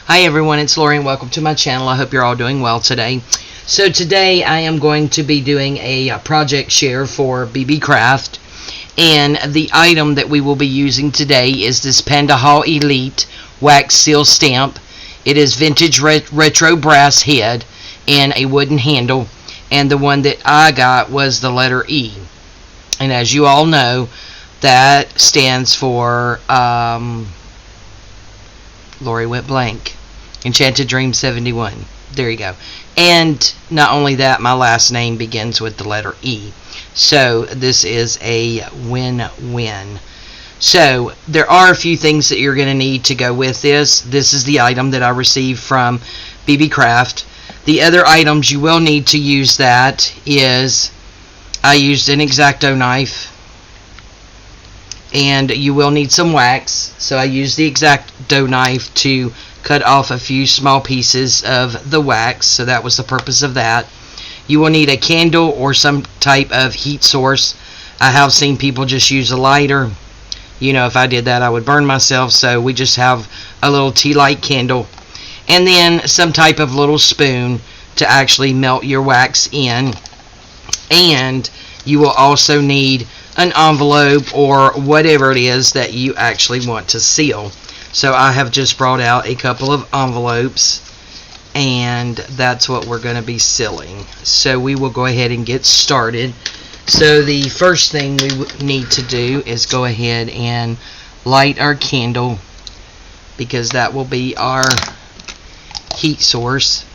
Hi everyone, it's Lori and welcome to my channel. I hope you're all doing well today. So today I am going to be doing a project share for Beebeecraft, and the item that we will be using today is this Panda Elite wax seal stamp. It is vintage retro brass head and a wooden handle, and the one that I got was the letter E. And as you all know, that stands for Lori went blank. Enchanted Dream 71. There you go. And not only that, my last name begins with the letter E. So this is a win-win. So there are a few things that you're going to need to go with this. This is the item that I received from Beebeecraft. The other items you will need to use that is, I used an X-Acto knife. And you will need some wax. So I used the X-Acto knife to cut off a few small pieces of the wax. So that was the purpose of that. You will need a candle or some type of heat source. I have seen people just use a lighter. You know, if I did that, I would burn myself. So we just have a little tea light candle. And then some type of little spoon to actually melt your wax in. And you will also need an envelope or whatever it is that you actually want to seal. So I have just brought out a couple of envelopes, and that's what we're going to be sealing. So we will go ahead and get started. So the first thing we need to do is go ahead and light our candle, because that will be our heat source.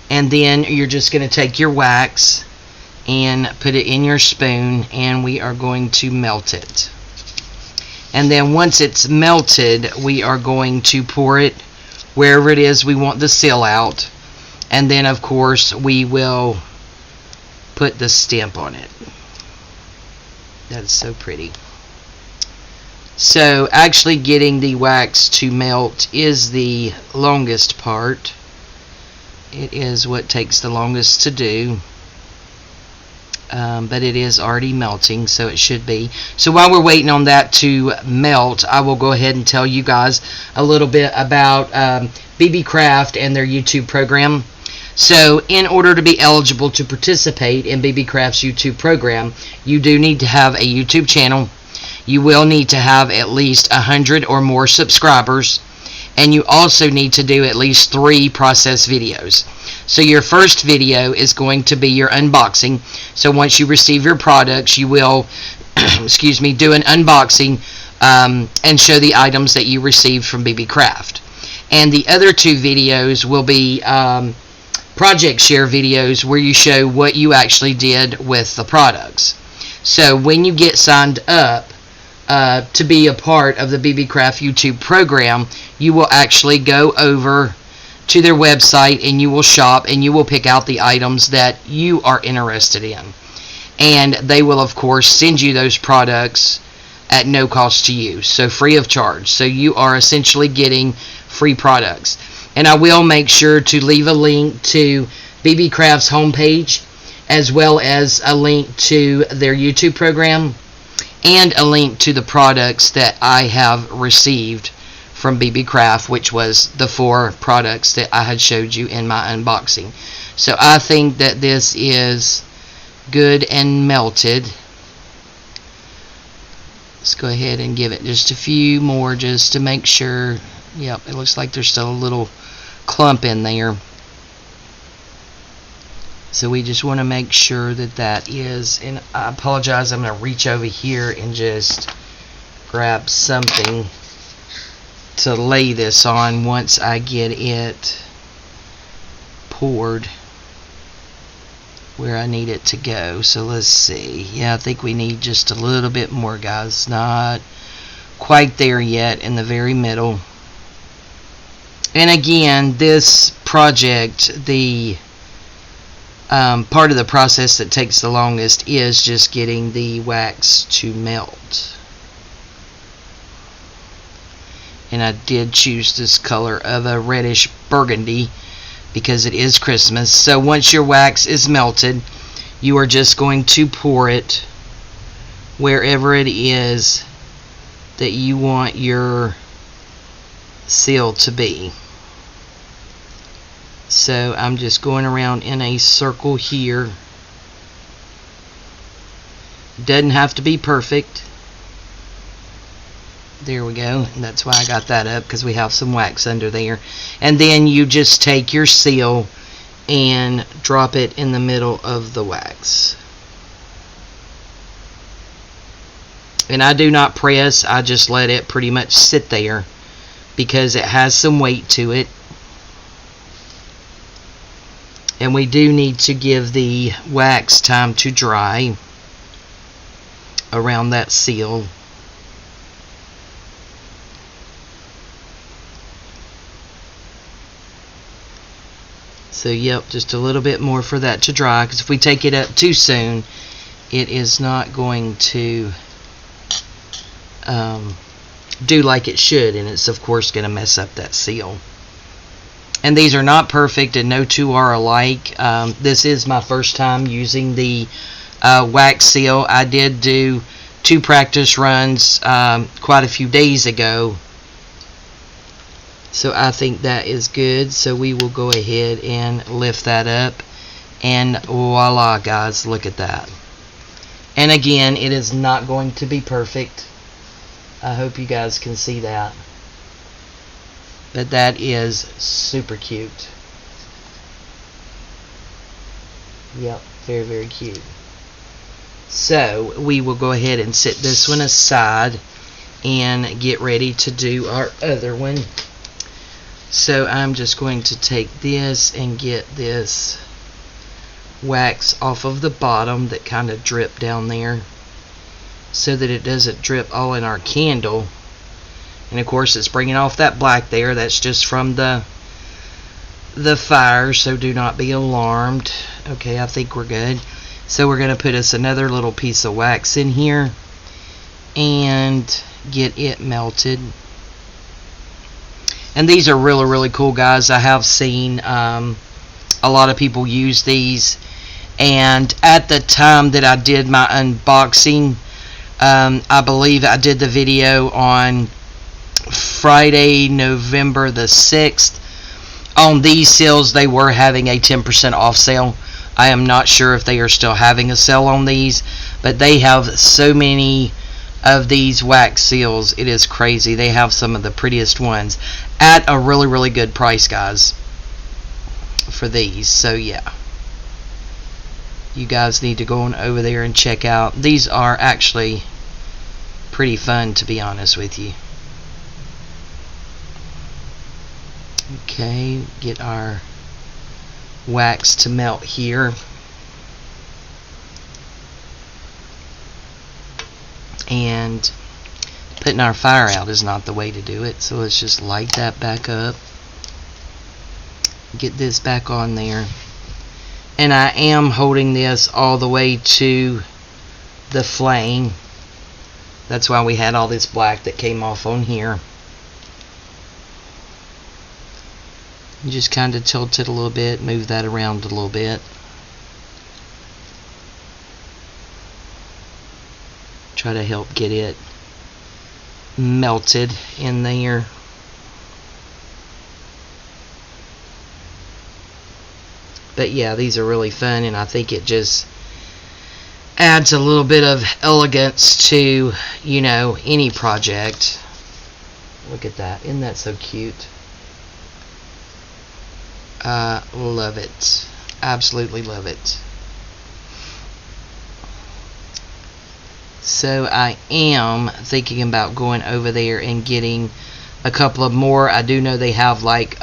And then you're just going to take your wax and put it in your spoon, and we are going to melt it. And then once it's melted, we are going to pour it wherever it is we want the seal out. And then of course we will put the stamp on it. That's so pretty. So actually getting the wax to melt is the longest part. It is what takes the longest to do. But it is already melting, so it should be. So while we're waiting on that to melt, I will go ahead and tell you guys a little bit about Beebeecraft and their YouTube program. So in order to be eligible to participate in Beebeecraft's YouTube program, you do need to have a YouTube channel. You will need to have at least 100 or more subscribers. And you also need to do at least 3 process videos. So your first video is going to be your unboxing. So once you receive your products, you will excuse me, do an unboxing and show the items that you received from Beebeecraft. And the other 2 videos will be project share videos, where you show what you actually did with the products. So when you get signed up to be a part of the Beebeecraft YouTube program, you will actually go over to their website and you will shop and you will pick out the items that you are interested in. And they will of course send you those products at no cost to you, so free of charge. So you are essentially getting free products. And I will make sure to leave a link to Beebeecraft's homepage, as well as a link to their YouTube program, and a link to the products that I have received from Beebeecraft, which was the 4 products that I had showed you in my unboxing. So I think that this is good and melted. Let's go ahead and give it just a few more just to make sure. Yep, it looks like there's still a little clump in there. So we just want to make sure that that is, and I apologize, I'm going to reach over here and just grab something to lay this on once I get it poured where I need it to go. So let's see. Yeah, I think we need just a little bit more, guys. Not quite there yet, in the very middle. And again, this project, the part of the process that takes the longest is just getting the wax to melt. And I did choose this color of a reddish burgundy because it is Christmas. So once your wax is melted, you are just going to pour it wherever it is that you want your seal to be. So I'm just going around in a circle here. Doesn't have to be perfect. There we go. And that's why I got that up, because we have some wax under there. And then you just take your seal and drop it in the middle of the wax. And I do not press, I just let it pretty much sit there because it has some weight to it. And we do need to give the wax time to dry around that seal. So yep, just a little bit more for that to dry, because if we take it up too soon, it is not going to do like it should, and it's of course going to mess up that seal. And these are not perfect, and no two are alike. This is my first time using the wax seal. I did do 2 practice runs quite a few days ago, so I think that is good. So we will go ahead and lift that up, and voila guys, look at that. And again, it is not going to be perfect. I hope you guys can see that, but that is super cute. Yep, very, very cute. So we will go ahead and set this one aside and get ready to do our other one. So I'm just going to take this and get this wax off of the bottom that kind of dripped down there, so that it doesn't drip all in our candle. And of course it's bringing off that black there. That's just from the fire, so do not be alarmed. Okay, I think we're good. So we're going to put us another little piece of wax in here and get it melted. And these are really, really cool, guys. I have seen a lot of people use these, and at the time that I did my unboxing, I believe I did the video on Friday, November the 6th. On these seals, they were having a 10% off sale. I am not sure if they are still having a sale on these, but they have so many of these wax seals. It is crazy. They have some of the prettiest ones at a really, really good price, guys, for these. So yeah, you guys need to go on over there and check out. These are actually pretty fun, to be honest with you. Okay, get our wax to melt here. And putting our fire out is not the way to do it, so let's just light that back up. Get this back on there. And I am holding this all the way to the flame. That's why we had all this black that came off on here. You just kind of tilt it a little bit, move that around a little bit. Try to help get it melted in there. But yeah, these are really fun, and I think it just adds a little bit of elegance to, you know, any project. Look at that. Isn't that so cute? Love it. Absolutely love it. So I am thinking about going over there and getting a couple of more. I do know they have like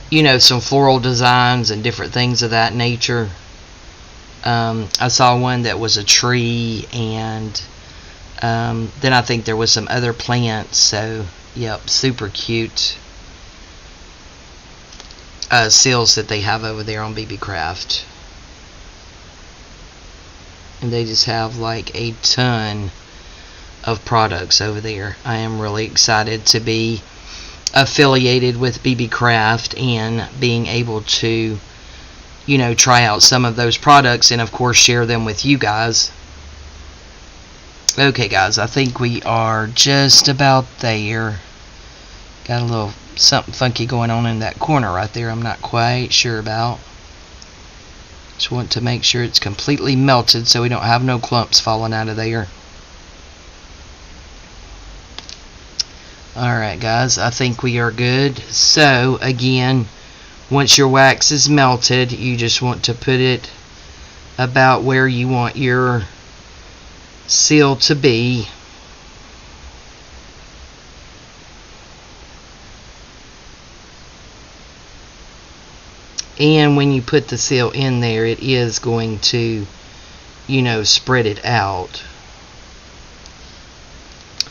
you know, some floral designs and different things of that nature. I saw one that was a tree, and then I think there was some other plants. So yep, super cute seals that they have over there on Beebeecraft. And they just have like a ton of products over there. I am really excited to be affiliated with Beebeecraft and being able to, you know, try out some of those products and of course share them with you guys. Okay guys, I think we are just about there. Got a little something funky going on in that corner right there. I'm not quite sure about. Just want to make sure it's completely melted so we don't have no clumps falling out of there. Alright guys, I think we are good. So again, once your wax is melted, you just want to put it about where you want your seal to be. And when you put the seal in there, it is going to, you know, spread it out.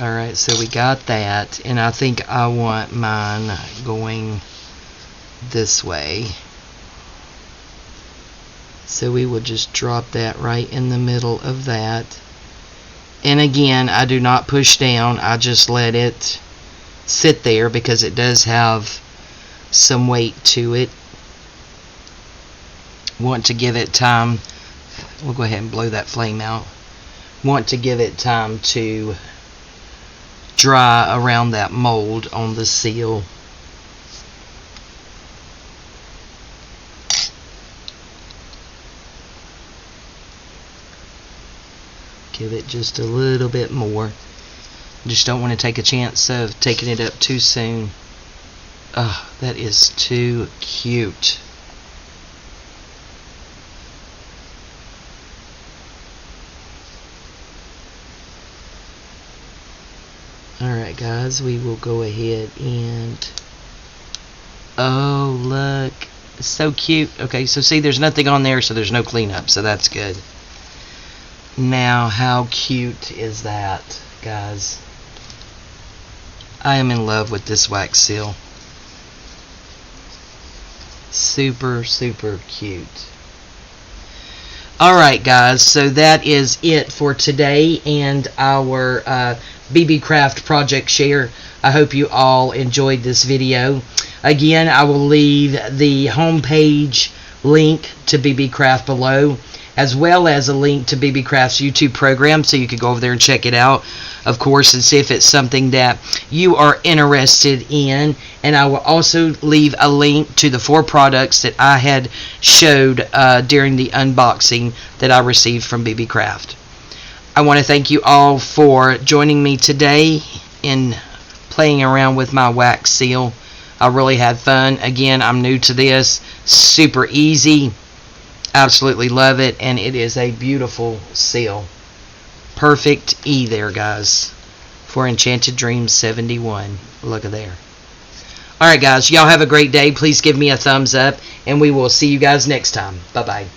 Alright, so we got that, and I think I want mine going this way. So we will just drop that right in the middle of that. And again, I do not push down, I just let it sit there because it does have some weight to it. Want to give it time. We'll go ahead and blow that flame out. Want to give it time to dry around that mold on the seal. Give it just a little bit more. Just don't want to take a chance of taking it up too soon. Oh, that is too cute. Alright guys, we will go ahead and, oh look, it's so cute. Okay, so see, there's nothing on there, so there's no cleanup, so that's good. Now, how cute is that, guys? I am in love with this wax seal. Super, super cute. Alright guys, so that is it for today and our Beebeecraft project share. I hope you all enjoyed this video. Again, I will leave the homepage link to Beebeecraft below, as well as a link to Beebeecraft's YouTube program, so you can go over there and check it out, of course, and see if it's something that you are interested in. And I will also leave a link to the 4 products that I had showed during the unboxing that I received from Beebeecraft. I want to thank you all for joining me today in playing around with my wax seal. I really had fun. Again, I'm new to this. Super easy. Absolutely love it, and it is a beautiful seal. Perfect E there, guys, for Enchanted Dreams 71. Look at there. Alright guys, y'all have a great day. Please give me a thumbs up, and we will see you guys next time. Bye-bye.